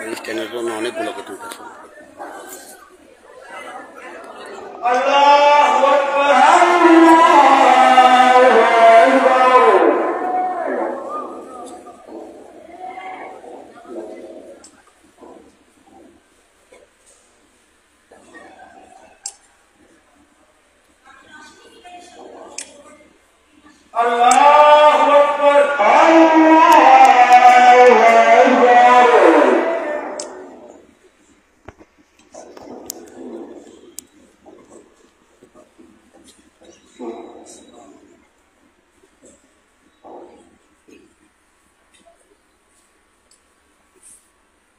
এই স্ট্যান্ডের জন্য অনেকগুলো বেতন আছে। আল্লাহু আকবার।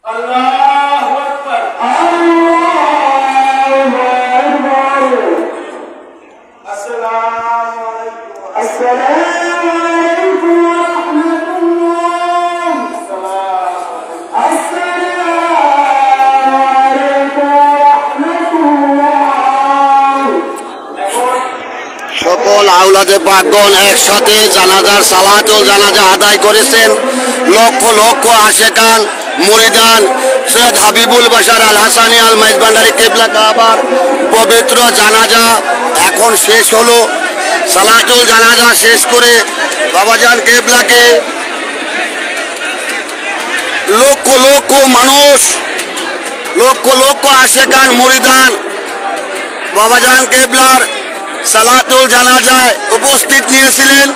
আল্লাহু আকবার। আল্লাহু আকবার। আসসালামু আলাইকুম। আসসালামু আলাইকুম ওয়া রাহমাতুল্লাহ। আসসালামু আলাইকুম ওয়া রাহমাতুল্লাহ। সকল আওলাদে পাকগণ একসাথে জানাজার সালাতুল জানাজা আদায় করেছেন। লক্ষ লক্ষ আশেকান মুরিদান সৈয়দ হাবিবুল বাশার আল হাসানি আল মাইজবান্ডারি কেবলা কাবার পবিত্র জানাজা এখন শেষ হলো। সালাতুল জানাজা শেষ করে বাবাজান কেবলাকে লক্ষ লক্ষ মানুষ, লক্ষ লক্ষ আশেকান মুরিদান বাবাজান কেবলার সালাতুল জানাজায় উপস্থিত নিয়েছিলেন।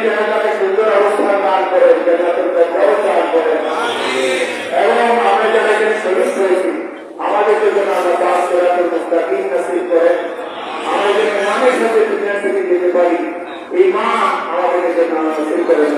জান্নাতে সুন্দর অবস্থান দান করেন, জান্নাতুল ফেরদাউস দান করেন। এবং আমরা যারা এখানে শহীদ হয়েছি আমাদেরকে যেন আল্লাহ পাক সিরাতুল মুস্তাকিম নসিব করেন। আমরা যেন ইমানের সাথে দুনিয়া থেকে যেতে পারি, ঈমান আমাদেরকে যেন আল্লাহ নসিব করেন।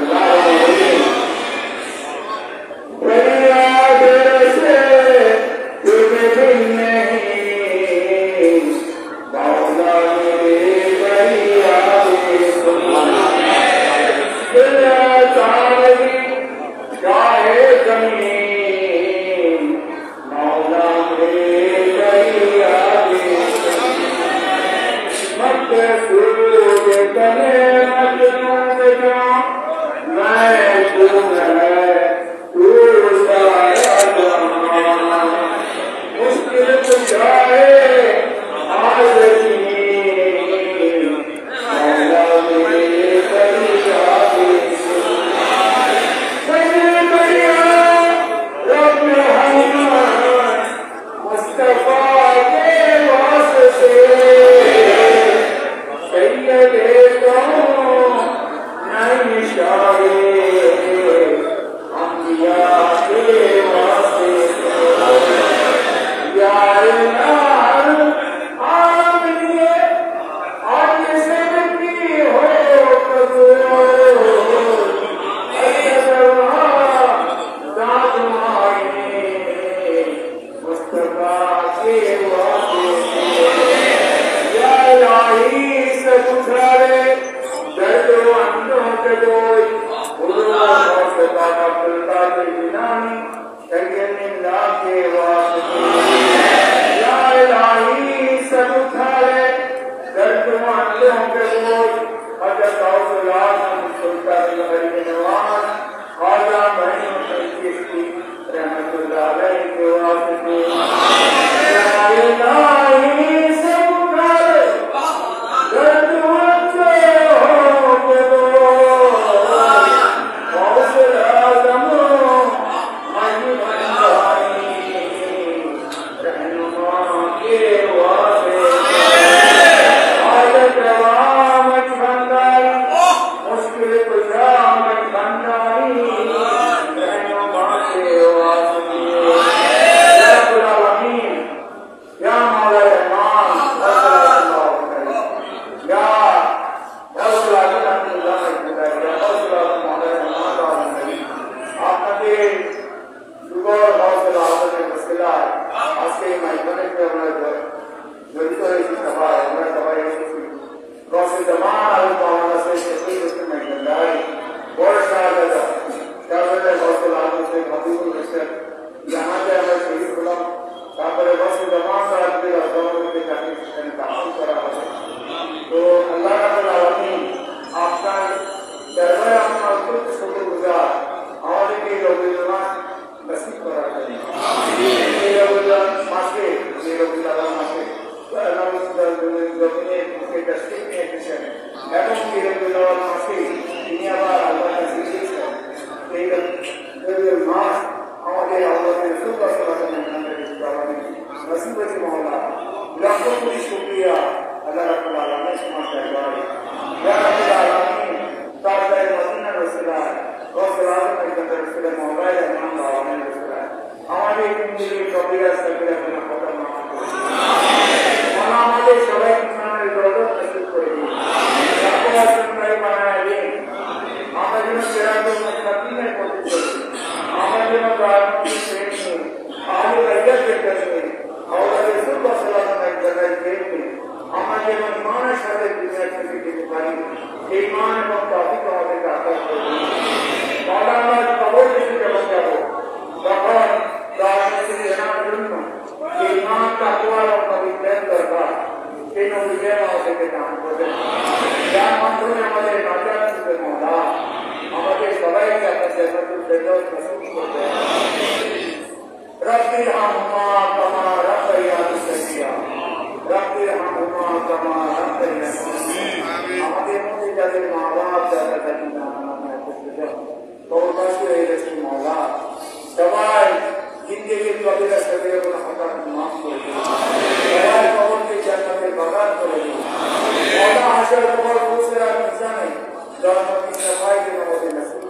सफाई के नमूने नसीब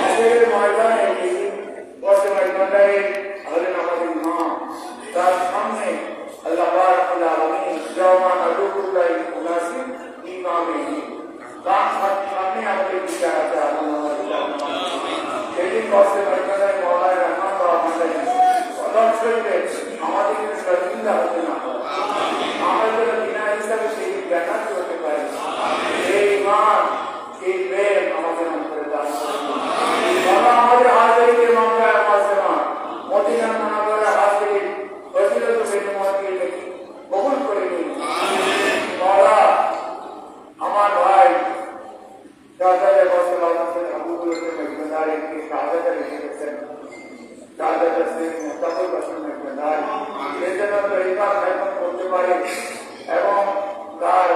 आखिर मयदान है कि वक्त मयदान है हर नमाज इमाम ताज हमने अल्लाह पाक अल्लाह जवान अदुल्लाह मुनासिब इमाम ही काम हमने अपने विचार से यदि वक्त मयदान है मौला रहमान का हमारे और छोटे हमारे लिए शर्मिंदा होते ना हमारे लिए बिना ऐसा भी सही ज्ञान होते पाए ये ईमान ये प्रेम हमारे नाम पर दान बाबा हमारे हाजिर के मामला है मासमा मोतीना हमारे हाजिर वजीर तो बेनमाज के लिए बहुत करेंगे बाबा हमारे भाई दादा ने बहुत से अबू बकर के मजदारी के शाहादत के दादा से मुस्तफा बसन में मजदारी ये जना तरीका खैरत होते पाए एवं दार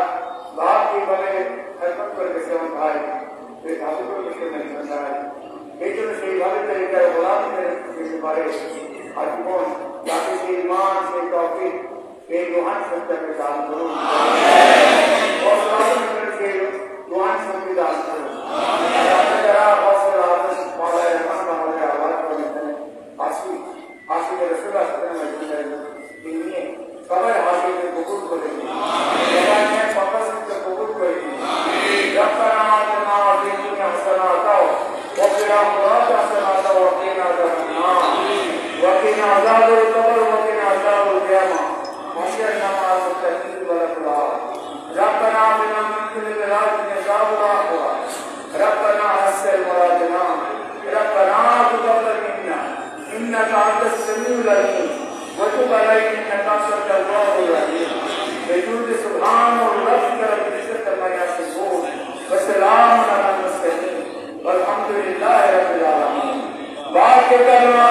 बाप की बने खैरत कर के सेवन भाई ये हाजिर के मजदारी ये जो सही वाले तरीका है गुलाम के बारे आज कौन जाके के ईमान से तौफीक के रूहान सत्य के दान करो और साथ में के रूहान सत्य दान करो जरा हौसला मौला रहमान का हमारे आवाज को लेते आशी के रसूलुल्लाह सल्लल्लाहु अलैहि वसल्लम इन्हीं कबर हाथी में कबूल करेंगे जवान में वापस से कबूल करेंगे रब्बना आतिना फी दुनिया हसनatan وقنا عذاب النار وقنا عذاب القبر وقنا عذاب القيامة وحشرنا مع المتقين والأبرار ربنا آتنا من كل راحة عذاب الآخرة ربنا حسن مرادنا ربنا تقبل منا إنك أنت السميع العليم وتب علينا إنك أنت التواب الرحيم بجود سبحان ربك رب العزة عما يصفون وسلام على المرسلين والحمد لله رب العالمين باقي كلمة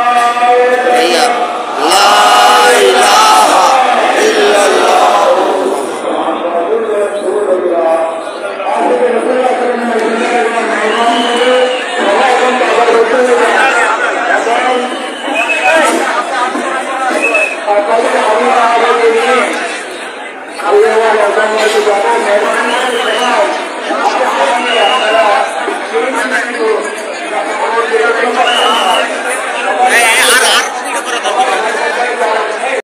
لا إله إلا الله محمد رسول الله آخر رسول الله صلى الله عليه وسلم